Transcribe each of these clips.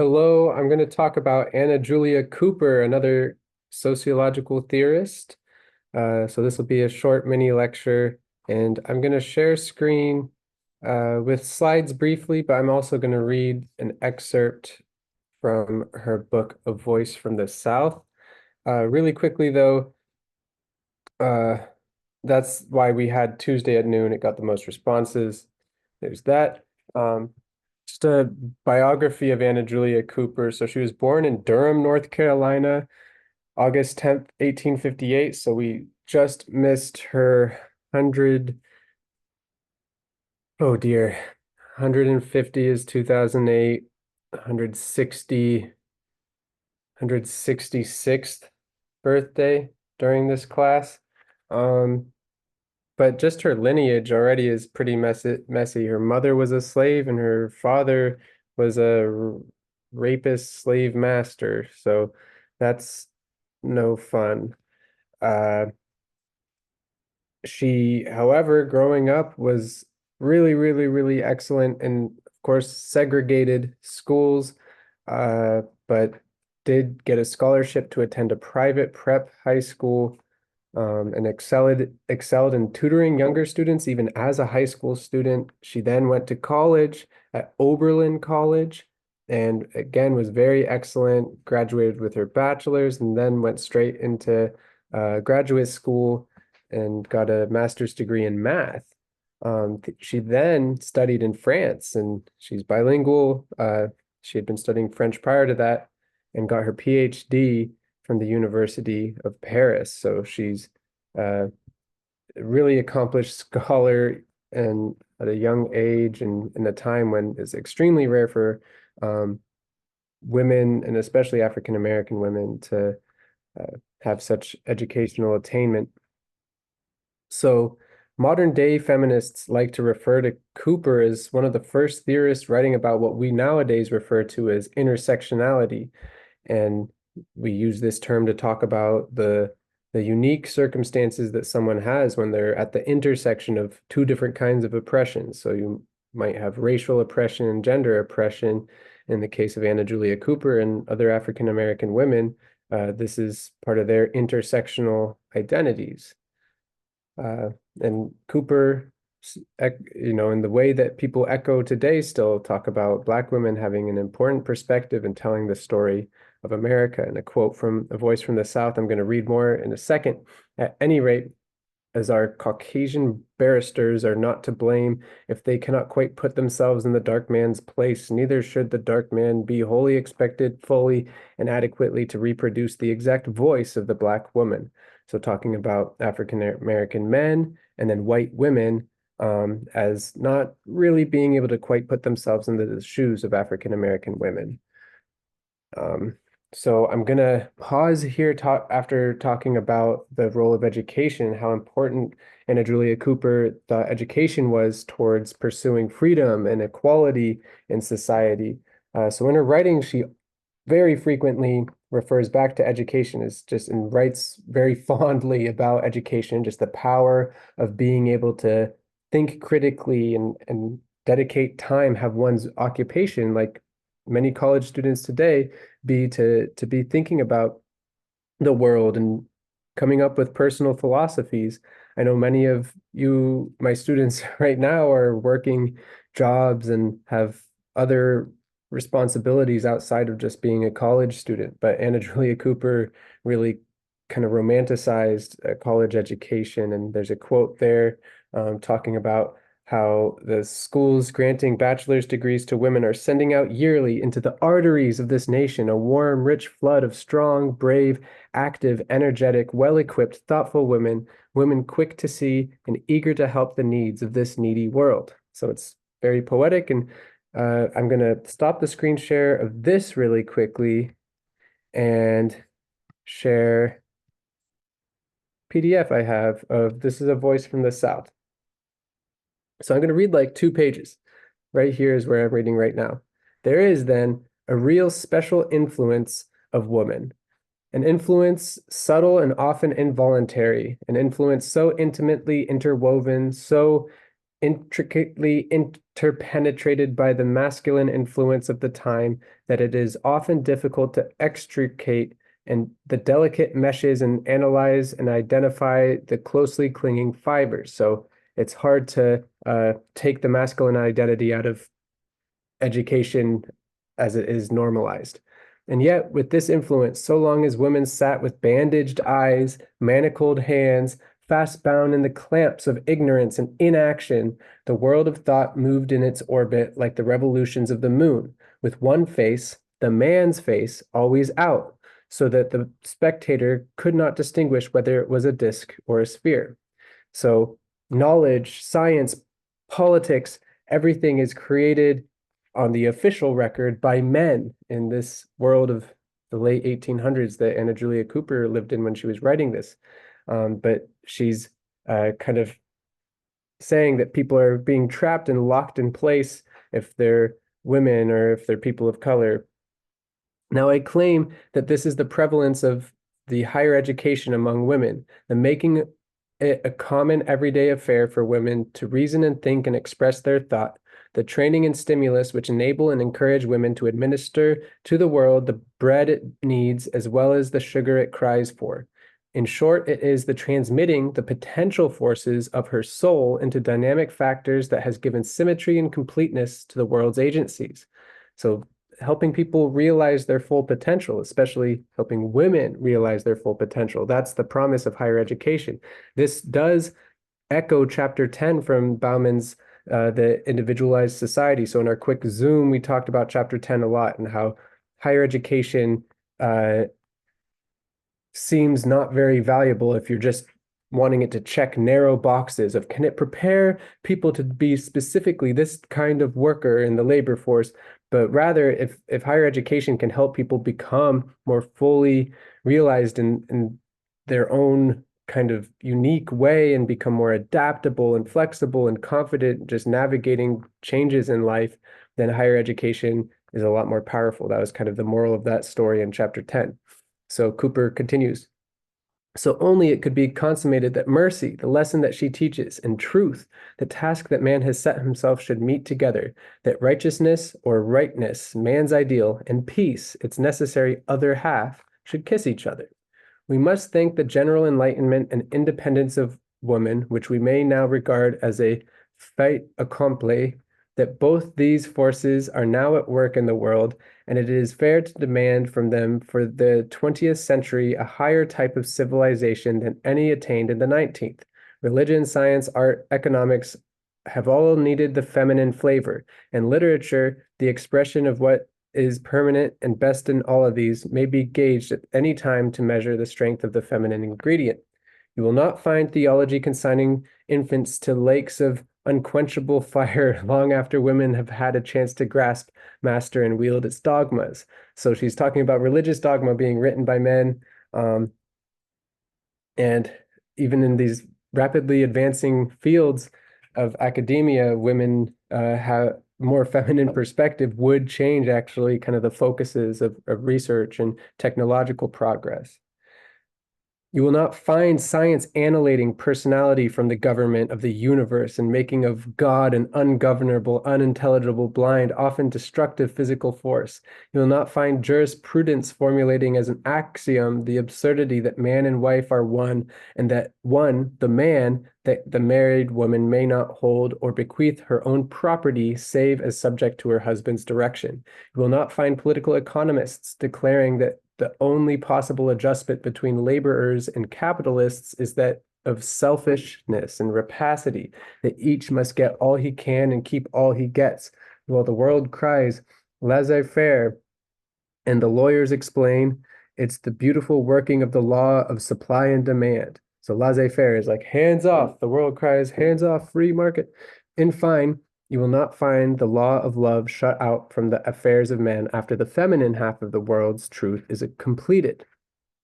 Hello, I'm going to talk about Anna Julia Cooper, another sociological theorist. So this will be a short mini lecture, and I'm going to share screen with slides briefly, but I'm also going to read an excerpt from her book, A Voice from the South. Really quickly, though, uh, that's why we had Tuesday at noon. It got the most responses. There's that. Um, just a biography of Anna Julia Cooper. So she was born in Durham, North Carolina, August 10th, 1858. So we just missed her 100. Oh dear. 150 is 2008. 166th birthday during this class. Um, But just her lineage already is pretty messy. Her mother was a slave and her father was a rapist slave master. So that's no fun. Uh, she, however, growing up was really excellent and of course segregated schools, but did get a scholarship to attend a private prep high school, and excelled in tutoring younger students even as a high school student. She then went to college at Oberlin College and again was very excellent, graduated with her bachelor's, and then went straight into graduate school and got a master's degree in math. She then studied in France and she's bilingual. She had been studying French prior to that and got her PhD from the University of Paris. So she's a really accomplished scholar and at a young age and in a time when it's extremely rare for women and especially African American women to have such educational attainment. So modern day feminists like to refer to Cooper as one of the first theorists writing about what we nowadays refer to as intersectionality. And we use this term to talk about the unique circumstances that someone has when they're at the intersection of two different kinds of oppression. So you might have racial oppression and gender oppression. In the case of Anna Julia Cooper and other African American women, this is part of their intersectional identities. Uh, and Cooper, in the way that people echo today, still talk about Black women having an important perspective in telling the story of America. And a quote from A Voice from the South, I'm going to read more in a second. At any rate, as our Caucasian barristers are not to blame if they cannot quite put themselves in the dark man's place, neither should the dark man be wholly expected fully and adequately to reproduce the exact voice of the Black woman. So talking about African American men and then white women, as not really being able to quite put themselves into the shoes of African American women. Um, so I'm gonna pause here after talking about the role of education, how important Anna Julia Cooper thought education was towards pursuing freedom and equality in society. So in her writing, she very frequently refers back to education as just and writes very fondly about education, just the power of being able to think critically and dedicate time, have one's occupation, like many college students today, be to be thinking about the world and coming up with personal philosophies. I know many of you, my students right now, are working jobs and have other responsibilities outside of just being a college student. But Anna Julia Cooper really kind of romanticized a college education. And there's a quote there talking about how the schools granting bachelor's degrees to women are sending out yearly into the arteries of this nation a warm, rich flood of strong, brave, active, energetic, well-equipped, thoughtful women, women quick to see and eager to help the needs of this needy world. So it's very poetic, and I'm going to stop the screen share of this really quickly and share PDF I have of This is a Voice from the South. So I'm going to read like 2 pages. Right here is where I'm reading right now. There is then a real special influence of woman, an influence subtle and often involuntary, an influence so intimately interwoven, so intricately interpenetrated by the masculine influence of the time that it is often difficult to extricate and the delicate meshes and analyze and identify the closely clinging fibers. So it's hard to take the masculine identity out of education as it is normalized. And yet, with this influence, so long as women sat with bandaged eyes, manacled hands, fast bound in the clamps of ignorance and inaction, the world of thought moved in its orbit like the revolutions of the moon, with one face, the man's face, always out, so that the spectator could not distinguish whether it was a disk or a sphere. So, knowledge, science, politics, everything is created on the official record by men in this world of the late 1800s that Anna Julia Cooper lived in when she was writing this. But she's kind of saying that people are being trapped and locked in place if they're women or if they're people of color. Now, I claim that this is the prevalence of the higher education among women, the making it a common everyday affair for women to reason and think and express their thought, the training and stimulus which enable and encourage women to administer to the world the bread it needs as well as the sugar it cries for. In short, it is the transmitting the potential forces of her soul into dynamic factors that has given symmetry and completeness to the world's agencies. So helping people realize their full potential, especially helping women realize their full potential. That's the promise of higher education. This does echo chapter 10 from Bauman's The Individualized Society. So in our quick Zoom, we talked about chapter 10 a lot and how higher education seems not very valuable if you're just wanting it to check narrow boxes of can it prepare people to be specifically this kind of worker in the labor force, but rather if higher education can help people become more fully realized in their own kind of unique way and become more adaptable and flexible and confident just navigating changes in life, then higher education is a lot more powerful. That was kind of the moral of that story in chapter 10. So Cooper continues. So only it could be consummated that mercy, the lesson that she teaches, and truth, the task that man has set himself, should meet together, that righteousness or rightness, man's ideal, and peace, its necessary other half, should kiss each other. We must thank the general enlightenment and independence of woman, which we may now regard as a fait accompli, that both these forces are now at work in the world, and it is fair to demand from them for the 20th century a higher type of civilization than any attained in the 19th. Religion, science, art, economics have all needed the feminine flavor, and literature, the expression of what is permanent and best in all of these, may be gauged at any time to measure the strength of the feminine ingredient. You will not find theology consigning infants to lakes of unquenchable fire long after women have had a chance to grasp, master, and wield its dogmas. So she's talking about religious dogma being written by men. And even in these rapidly advancing fields of academia, women have more feminine perspective would change actually kind of the focuses of research and technological progress. You will not find science annihilating personality from the government of the universe and making of God an ungovernable, unintelligible, blind, often destructive physical force. You will not find jurisprudence formulating as an axiom the absurdity that man and wife are one, and that one, the man, that the married woman may not hold or bequeath her own property save as subject to her husband's direction. You will not find political economists declaring that the only possible adjustment between laborers and capitalists is that of selfishness and rapacity, that each must get all he can and keep all he gets, while the world cries laissez-faire, and the lawyers explain it's the beautiful working of the law of supply and demand. So laissez-faire is like hands off. The world cries hands off, free market. In fine, you will not find the law of love shut out from the affairs of men after the feminine half of the world's truth is completed.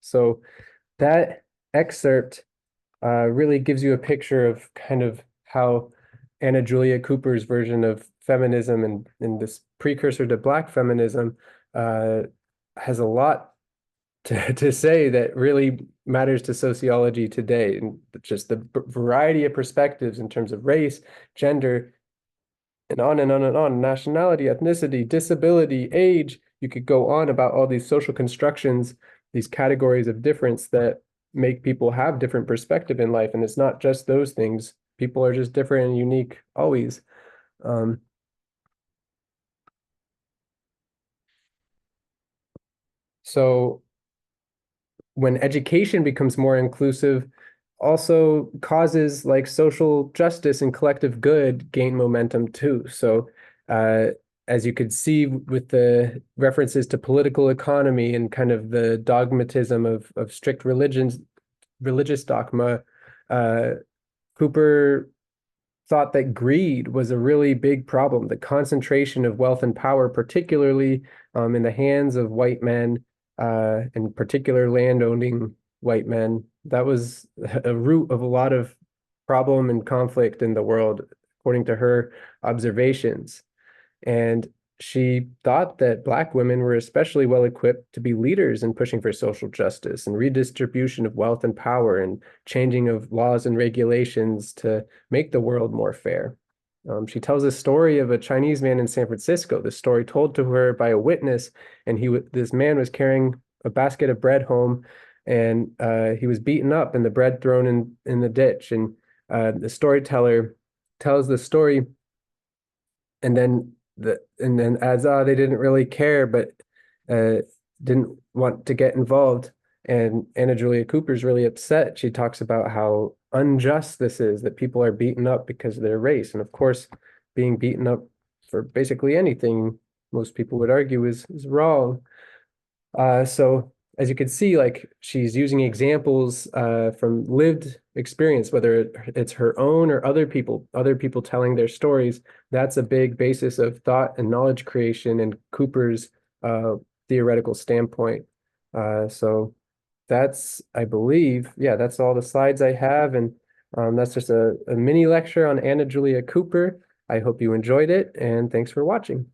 So that excerpt really gives you a picture of kind of how Anna Julia Cooper's version of feminism and this precursor to Black feminism has a lot to say that really matters to sociology today, and just the variety of perspectives in terms of race, gender, and on and on and on, nationality, ethnicity, disability, age. You could go on about all these social constructions, these categories of difference that make people have different perspective in life. And it's not just those things. People are just different and unique always. Um, so when education becomes more inclusive, also causes like social justice and collective good gain momentum too. So, as you could see with the references to political economy and kind of the dogmatism of strict religions, religious dogma, uh, Cooper thought that greed was a really big problem. The concentration of wealth and power, particularly in the hands of white men, in particular land-owning white men, that was a root of a lot of problem and conflict in the world, according to her observations. And she thought that Black women were especially well equipped to be leaders in pushing for social justice and redistribution of wealth and power and changing of laws and regulations to make the world more fair. She tells a story of a Chinese man in San Francisco. The story told to her by a witness, and this man was carrying a basket of bread home, and he was beaten up and the bread thrown in the ditch. And the storyteller tells the story, and then adds, oh, they didn't really care, but uh, didn't want to get involved. And Anna Julia Cooper's really upset. She talks about how unjust this is, that people are beaten up because of their race. And of course, being beaten up for basically anything, most people would argue is wrong. So as you can see, like she's using examples from lived experience, whether it's her own or other people telling their stories. That's a big basis of thought and knowledge creation in Cooper's theoretical standpoint. So that's, I believe, yeah, that's all the slides I have, and that's just a mini lecture on Anna Julia Cooper. I hope you enjoyed it, and thanks for watching.